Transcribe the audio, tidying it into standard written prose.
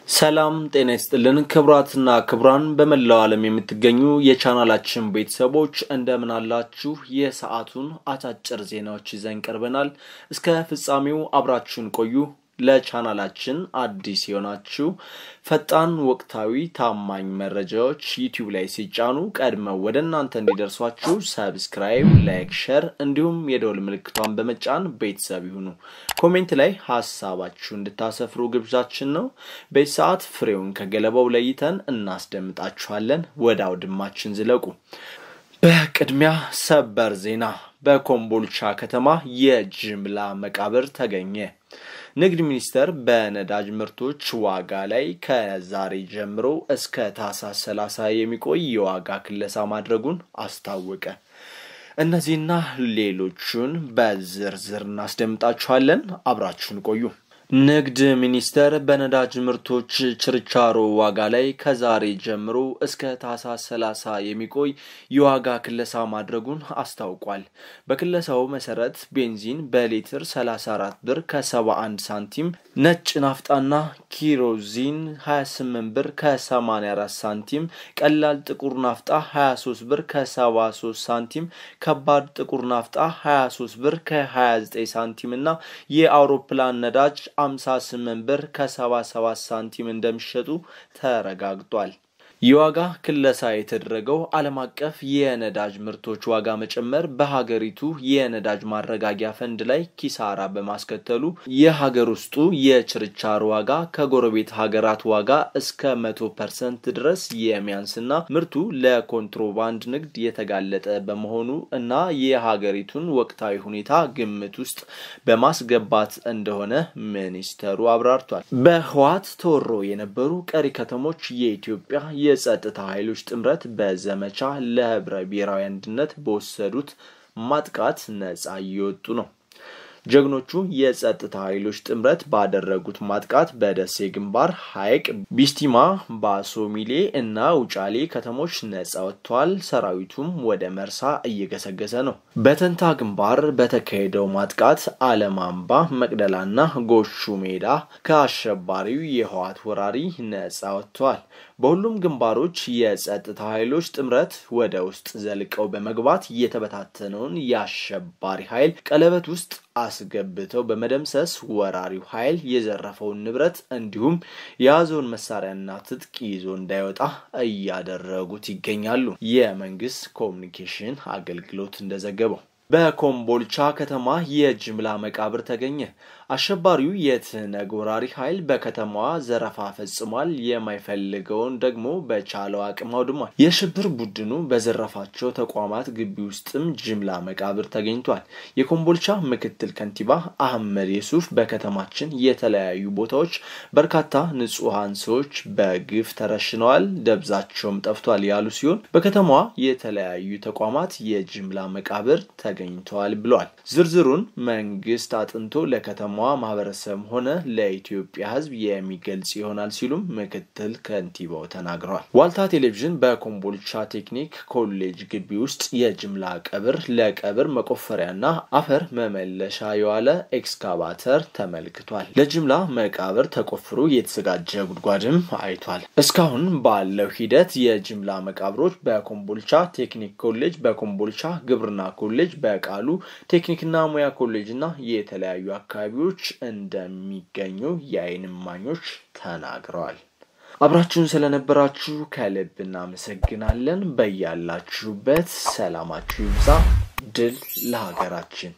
ሰላም ጤና ይስጥልን ክብራትና ክብራን በመላው ዓለም የምትገኙ የቻናላችን ቤተሰቦች እንደምን አላችሁ የሰዓቱን አጫጭር ዜናዎች ይዘን ቀርበናል እስከ ፍጻሜው አብራችሁን ቆዩ ለቻናላችን አዲስ የሆናችሁ ፈጣን ወቅታዊ ታማኝ መረጃዎች YouTube ላይ ሲጫኑ ቀድመው ወደ እናንተ እንዲደርሷችሁ ሰብስክራይብ ላይክ ሼር እንዲሁም የደወል ምልክቷን በመጫን ቤተሰብ ይሁኑ ኮሜንት ላይ ሐሳባችሁን እንድታሰፍሩ ግብዣችን ነው በሰዓት ፍሬውን ከገለባው ለይተን እናስደምጣችኋለን ወደ አውድማችን ዝለቁ በቅድሚያ ሰበር ዜና በኮምቦልቻ ከተማ የጅምላ መቃብር ተገኘ ንግድ ሚኒስተር በነዳጅ ምርቶች ዋጋ ላይ ከዛሬ ጀምሮ እስከ ታህሳስ 30 የሚቆይ የዋጋ ክለሳ ማድረጉን አስታወቀ እነዚህና ሌሎችን በዝርዝር እናስደምጣችኋለን አብራችሁን ቆዩ ንግድ ሚኒስተር በነዳጅ ምርቶች ችርቻሮ ዋጋ ላይ ከዛሬ ጀምሮ እስከ ታህሳስ 30 የሚቆይ የዋጋ ክለሳ ማድረጉን አስታውቋል በክለሳው መሰረት ቤንዚን በሊትር 34 ብር ከ71 ሳንቲም ነጭ ናፍጣና ኪሮዚን 28 ብር ከ84 ሳንቲም ቀላል ጥቁር ናፍጣ 23 ብር ከ73 ሳንቲም ከባድ ጥቁር ናፍጣ 23 ብር ከ29 ሳንቲም እና የአውሮፕላን ነዳጅ 58 ብር ከ77 ሳንቲም እንደሚሸጡ ተረጋግጧል የዋጋ ክለሳ የተደረገው ዓለም አቀፍ የነዳጅ ምርቶች ዋጋ መጨመር በሀገሪቱ የነዳጅ ማረጋጊያ ፈንድ ላይ ኪሳራ በማስከተሉ የሀገር ውስጡ የችርቻሮ ዋጋ ከጎረቤት ሀገራት ዋጋ እስከ 100% ድረስ የሚያንስና ምርቱ ለኮንትሮባንድ ንግድ የተጋለጠ በመሆኑ እና የሀገሪቱን ወቅታዊ ሁኔታ ግምት ውስጥ በማስገባት እንደሆነ ሚኒስተሩ አብራርቷል በህዋት ተወሮ የነበሩ ቀሪ ከተሞች የኢትዮጵያ የጸጥታ ኃይሎች ጥምረት በዘመቻ ለህብረ ብሔራዊ አንድነት በወሰዱት ማጥቃት ነፃ እየወጡ ነው ጀግኖቹ የጸጥታ ኃይሎች ጥምረት ባደረጉት ማጥቃት በደሴ ግንባር ሐይቅ ቢስቲማ ባሶሚሌ እና ውጫሌ ከተሞች ነፃ ወጥተዋል ሰራዊቱም ወደ መርሳ እየገሰገሰ ነው በተንታ ግንባር በተካሄደው ማጥቃት አለማምባ መቅደላና ጎሹ ሜዳ ከአሸባሪው የህዋት ወራሪ ነፃ ወጥተዋል በሁሉም ግንባሮች የጸጥታ ኃይሎች ጥምረት ወደ ውስጥ ዘልቀው በመግባት የተበታተነውን ያሸባሪ ኃይል ቀለበት ውስጥ አስገብተው በመደምሰስ ወራሪው ኃይል የዘረፈውን ንብረት እንዲሁም ያዞን መሳሪያና ትጥቅ ይዞ እንዳይወጣ እያደረጉት ይገኛሉ የመንግስት ኮሙኒኬሽን አገልግሎት እንደዘገበው በኮምቦልቻ ከተማ የጅምላ መቃብር ተገኘ አሸባሪው የትነግ ወራሪ ኃይል በከተማዋ ዘረፋ ፈጽሟል የማይፈልገውን ደግሞ በቻለው አቅም አውድሟል የሽብር ቡድኑ በዘረፋቸው ተቋማት ግቢ ውስጥም ጅምላ መቃብር ተገኝቷል የኮምቦልቻ ምክትል ከንቲባ አህመድ የሱፍ በከተማችን የተለያዩ ቦታዎች በርካታ ንጹሃን ሰዎች በግፍ ተረሽነዋል ደብዛቸውም ጠፍቷል ያሉ ሲሆን በከተማዋ የተለያዩ ተቋማት የጅምላ መቃብር ተገኝቷል ብሏል ዝርዝሩን መንግስት አጥንቶ ለከተማዋ ማህበረሰብ ሆነ ለኢትዮጵያ ህዝብ የሚገልጽ ይሆናል ሲሉም ምክትል ከንቲባው ተናግረዋል ዋልታ ቴሌቪዥን በኮምቦልቻ ቴክኒክ ኮሌጅ ግቢ ውስጥ የጅምላ ቀብር ለቀብር መቆፈሪያና አፈር መመለሻ የዋለ ኤክስካቫተር ተመልክቷል ለጅምላ መቃብር ተቆፍሮ የተዘጋጀ ጉድጓድም አይቷል እስካሁን ባለው ሂደት የጅምላ መቃብሮች በኮምቦልቻ ቴክኒክ ኮሌጅ በኮምቦልቻ ግብርና ኮሌጅ በቃሉ ቴክኒክና ሙያ ኮሌጅና የተለያዩ አካባቢዎች እንደሚገኙ የአይን እማኞች ተናግረዋል አብራችሁን ስለነበራችሁ ከልብ እናመሰግናለን በያላችሁበት ሰላማችሁ ይብዛ ድል ለሀገራችን